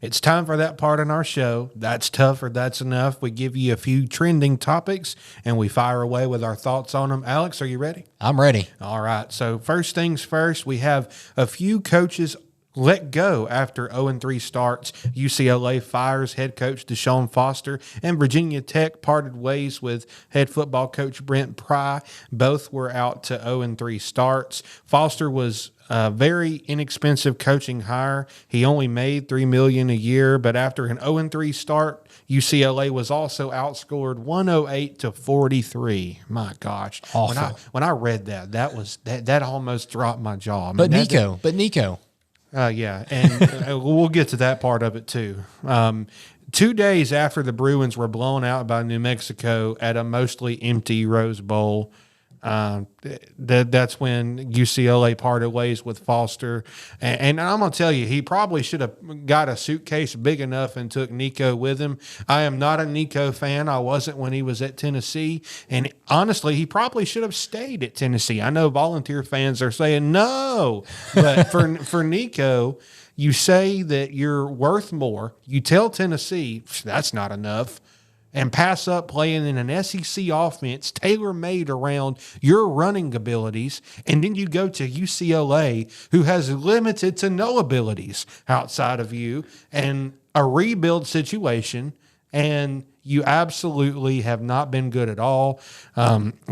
It's time for that part in our show. That's tough or that's enough. We give you a few trending topics and we fire away with our thoughts on them. Alex, are you ready? I'm ready. All right. So first things first, we have a few coaches let go after 0-3 starts. UCLA fires head coach Deshaun Foster, and Virginia Tech parted ways with head football coach Brent Pry. Both were out to 0-3 starts. Foster was a very inexpensive coaching hire. He only made $3 million a year, but after an 0-3 start, UCLA was also outscored 108-43. My gosh. Awful. When I read that almost dropped my jaw. I mean, But Nico. Yeah, and we'll get to that part of it too. 2 days after the Bruins were blown out by New Mexico at a mostly empty Rose Bowl, that's when UCLA parted ways with Foster. And I'm going to tell you, he probably should have got a suitcase big enough and took Nico with him. I am not a Nico fan. I wasn't when he was at Tennessee. And honestly, he probably should have stayed at Tennessee. I know Volunteer fans are saying no, but for Nico, you say that you're worth more. You tell Tennessee that's not enough, and pass up playing in an SEC offense tailor-made around your running abilities, and then you go to UCLA, who has limited to no abilities outside of you, and a rebuild situation, and you absolutely have not been good at all.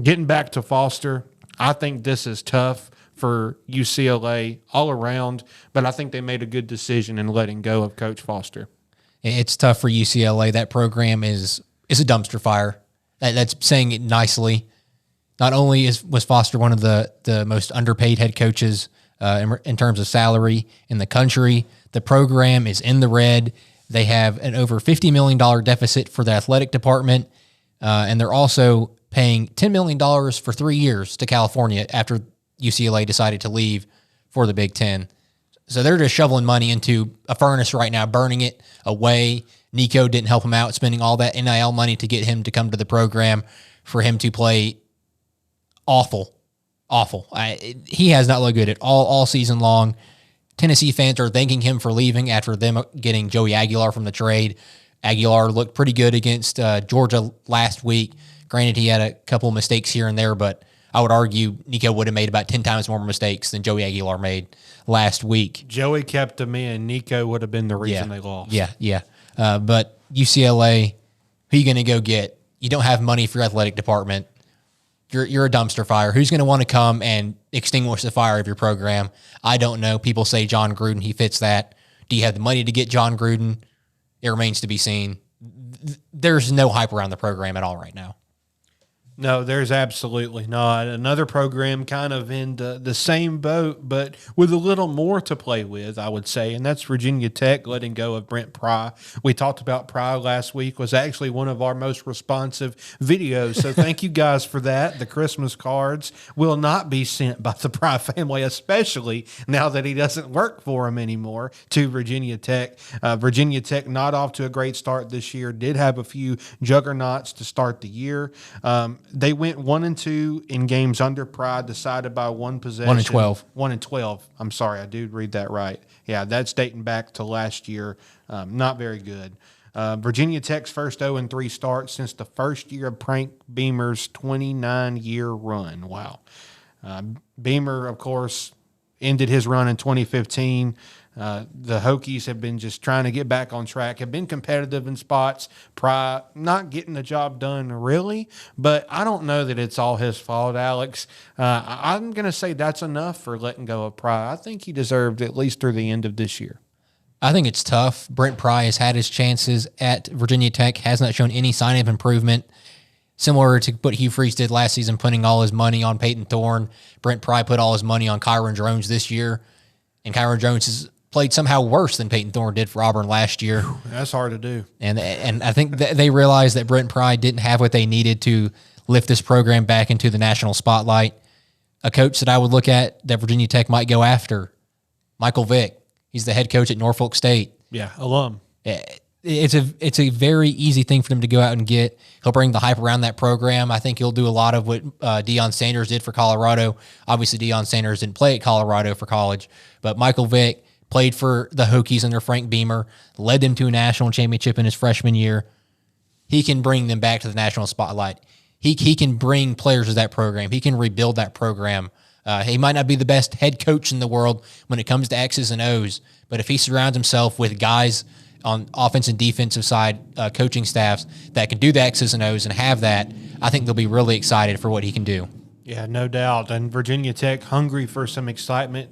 Getting back to Foster, I think this is tough for UCLA all around, but I think they made a good decision in letting go of Coach Foster. It's tough for UCLA. That program is a dumpster fire. That's saying it nicely. Not only was Foster one of the most underpaid head coaches in terms of salary in the country, the program is in the red. They have an over $50 million deficit for the athletic department, and they're also paying $10 million for 3 years to California after UCLA decided to leave for the Big Ten. So they're just shoveling money into a furnace right now, burning it away. Nico didn't help him out, spending all that NIL money to get him to come to the program, for him to play awful. He has not looked good at all season long. Tennessee fans are thanking him for leaving after them getting Joey Aguilar from the trade. Aguilar looked pretty good against Georgia last week. Granted, he had a couple of mistakes here and there, but I would argue Nico would have made about 10 times more mistakes than Joey Aguilar made last week. Joey kept him in. Nico would have been the reason they lost. Yeah. But UCLA, who are you going to go get? You don't have money for your athletic department. You're a dumpster fire. Who's going to want to come and extinguish the fire of your program? I don't know. People say John Gruden. He fits that. Do you have the money to get John Gruden? It remains to be seen. There's no hype around the program at all right now. No, there's absolutely not. Another program kind of in the same boat, but with a little more to play with, I would say, and that's Virginia Tech letting go of Brent Pry. We talked about Pry last week, was actually one of our most responsive videos, so thank you guys for that. The Christmas cards will not be sent by the Pry family, especially now that he doesn't work for them anymore, to Virginia Tech. Virginia Tech not off to a great start this year, did have a few juggernauts to start the year. They went 1-2 in games under Pry, decided by one possession. 1-12. 1-12. I'm sorry, I do read that right. Yeah, that's dating back to last year. Not very good. Virginia Tech's first 0-3 start since the first year of Frank Beamer's 29-year run. Wow. Beamer, of course, ended his run in 2015. The Hokies have been just trying to get back on track, have been competitive in spots. Pry not getting the job done really, but I don't know that it's all his fault, Alex. I'm going to say that's enough for letting go of Pry. I think he deserved at least through the end of this year. I think it's tough. Brent Pry has had his chances at Virginia Tech, has not shown any sign of improvement. Similar to what Hugh Freeze did last season, putting all his money on Peyton Thorne. Brent Pry put all his money on Kyron Jones this year, and Kyron Jones has played somehow worse than Peyton Thorne did for Auburn last year. That's hard to do. And I think they realized that Brent Pry didn't have what they needed to lift this program back into the national spotlight. A coach that I would look at that Virginia Tech might go after, Michael Vick. He's the head coach at Norfolk State. Yeah, alum. It's a very easy thing for them to go out and get. He'll bring the hype around that program. I think he'll do a lot of what Deion Sanders did for Colorado. Obviously, Deion Sanders didn't play at Colorado for college, but Michael Vick played for the Hokies under Frank Beamer, led them to a national championship in his freshman year. He can bring them back to the national spotlight. He can bring players to that program. He can rebuild that program. He might not be the best head coach in the world when it comes to X's and O's, but if he surrounds himself with guys on offense and defensive side coaching staffs that can do the X's and O's and have that, I think they'll be really excited for what he can do. Yeah, no doubt. And Virginia Tech hungry for some excitement.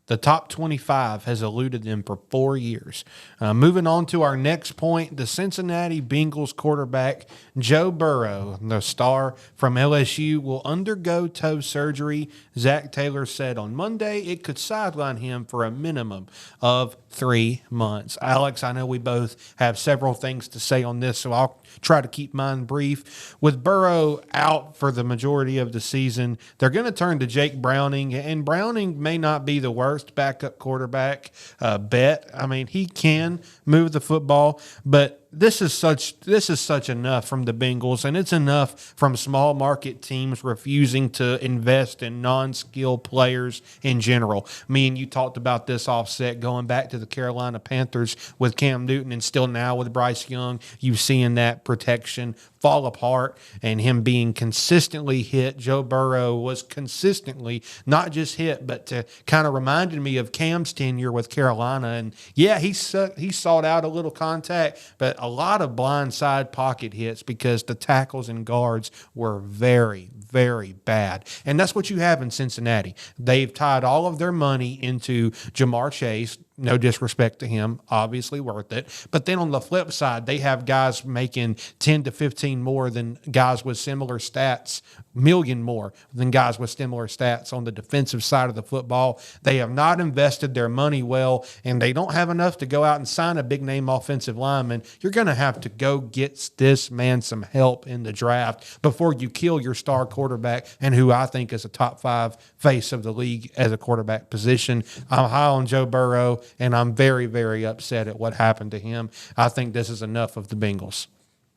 The top 25 has eluded them for 4 years. Moving on to our next point, the Cincinnati Bengals quarterback Joe Burrow, the star from LSU, will undergo toe surgery. Zach Taylor said on Monday it could sideline him for a minimum of 3 months. Alex, I know we both have several things to say on this, so I'll try to keep mine brief. With Burrow out for the majority of the season, they're going to turn to Jake Browning, and Browning may not be the worst backup quarterback bet. I mean, he can move the football, but this is such enough from the Bengals, and it's enough from small market teams refusing to invest in non-skilled players in general. Me and you talked about this offset going back to the Carolina Panthers with Cam Newton, and still now with Bryce Young, you've seen that protection fall apart and him being consistently hit. Joe Burrow was consistently not just hit, but kind of reminded me of Cam's tenure with Carolina. And yeah, he sought out a little contact, but a lot of blindside pocket hits because the tackles and guards were very, very bad. And that's what you have in Cincinnati. They've tied all of their money into Jamar Chase. No disrespect to him, obviously worth it. But then on the flip side, they have guys making 10 to 15 more than guys with similar stats, million more than guys with similar stats on the defensive side of the football. They have not invested their money well, and they don't have enough to go out and sign a big-name offensive lineman. You're going to have to go get this man some help in the draft before you kill your star quarterback, and who I think is a top 5 face of the league as a quarterback position. I'm high on Joe Burrow, and I'm very, very upset at what happened to him. I think this is enough of the Bengals.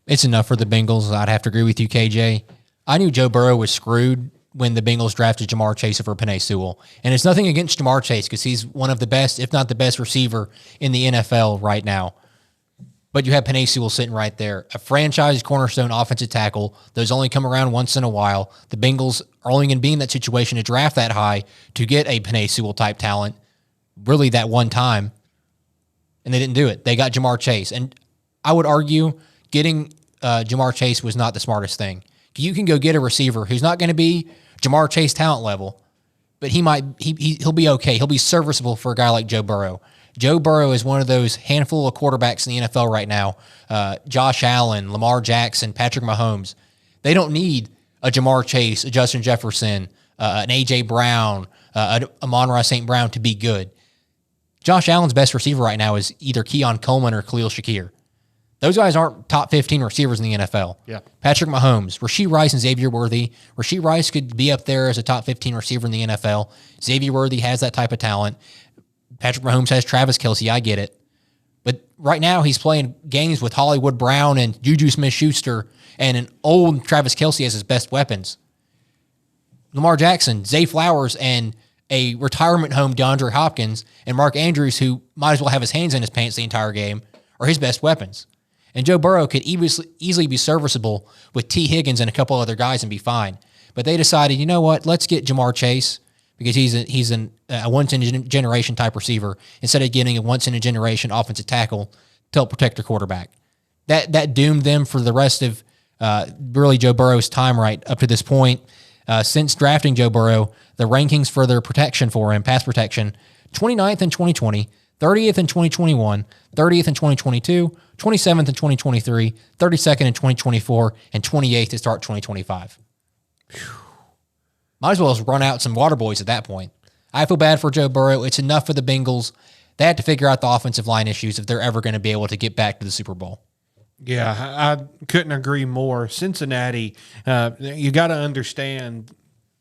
It's enough for the Bengals. I'd have to agree with you, KJ. I knew Joe Burrow was screwed when the Bengals drafted Jamar Chase over Penei Sewell. And it's nothing against Jamar Chase because he's one of the best, if not the best receiver in the NFL right now. But you have Penei Sewell sitting right there, a franchise cornerstone offensive tackle. Those only come around once in a while. The Bengals are only going to be in that situation to draft that high to get a Penei Sewell type talent, really that one time, and they didn't do it. They got Jamar Chase. And I would argue getting Jamar Chase was not the smartest thing. You can go get a receiver who's not going to be Jamar Chase talent level, but he'll be okay. He'll be serviceable for a guy like Joe Burrow. Joe Burrow is one of those handful of quarterbacks in the NFL right now. Josh Allen, Lamar Jackson, Patrick Mahomes. They don't need a Jamar Chase, a Justin Jefferson, an A.J. Brown, a Amon-Ra St. Brown to be good. Josh Allen's best receiver right now is either Keon Coleman or Khalil Shakir. Those guys aren't top 15 receivers in the NFL. Yeah. Patrick Mahomes, Rashee Rice, and Xavier Worthy. Rashee Rice could be up there as a top 15 receiver in the NFL. Xavier Worthy has that type of talent. Patrick Mahomes has Travis Kelce. I get it. But right now he's playing games with Hollywood Brown and Juju Smith-Schuster and an old Travis Kelce as his best weapons. Lamar Jackson, Zay Flowers, and a retirement home DeAndre Hopkins, and Mark Andrews, who might as well have his hands in his pants the entire game, are his best weapons. And Joe Burrow could easily be serviceable with T. Higgins and a couple other guys and be fine. But they decided, you know what, let's get Jamar Chase because he's a once-in-a-generation type receiver instead of getting a once-in-a-generation offensive tackle to help protect their quarterback. That doomed them for the rest of really Joe Burrow's time right up to this point. Since drafting Joe Burrow, the rankings for their protection for him, pass protection, 29th in 2020, 30th in 2021, 30th in 2022, 27th in 2023, 32nd in 2024, and 28th to start 2025. Might as well run out some water boys at that point. I feel bad for Joe Burrow. It's enough for the Bengals. They have to figure out the offensive line issues if they're ever going to be able to get back to the Super Bowl. Yeah, I couldn't agree more. Cincinnati, you got to understand,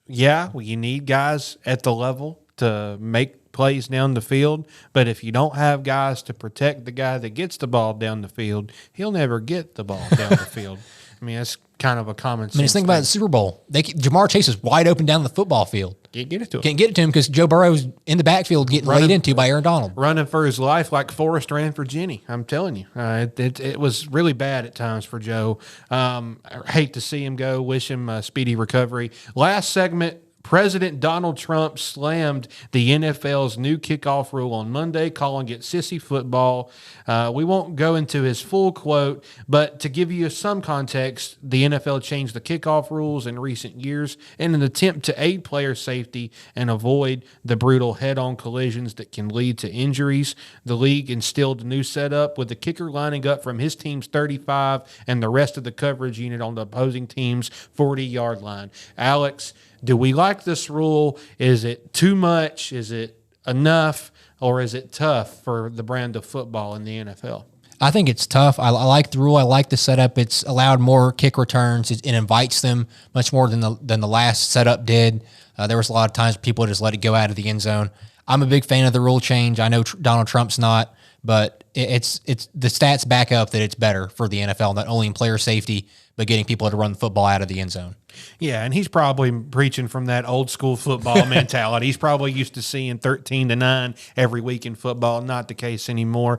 you need guys at the level to make plays down the field, but if you don't have guys to protect the guy that gets the ball down the field, he'll never get the ball down the field. I mean, that's kind of a common sense. I mean, just think about the Super Bowl. Jamar Chase is wide open down the football field. Can't get it to him. Can't get it to him because Joe Burrow's in the backfield getting laid into by Aaron Donald. Running for his life like Forrest ran for Jenny. I'm telling you. It was really bad at times for Joe. I hate to see him go. Wish him a speedy recovery. Last segment, President Donald Trump slammed the NFL's new kickoff rule on Monday, calling it sissy football. We won't go into his full quote, but to give you some context, the NFL changed the kickoff rules in recent years in an attempt to aid player safety and avoid the brutal head-on collisions that can lead to injuries. The league instilled a new setup with the kicker lining up from his team's 35 and the rest of the coverage unit on the opposing team's 40-yard line. Alex, do we like this rule? Is it too much? Is it enough? Or is it tough for the brand of football in the NFL? I think it's tough. I like the rule. I like the setup. It's allowed more kick returns. It invites them much more than the last setup did. There was a lot of times people just let it go out of the end zone. I'm a big fan of the rule change. I know Donald Trump's not, but it's the stats back up that it's better for the NFL, not only in player safety, but getting people to run the football out of the end zone. Yeah, and he's probably preaching from that old school football mentality. He's probably used to seeing 13-9 every week in football. Not the case anymore.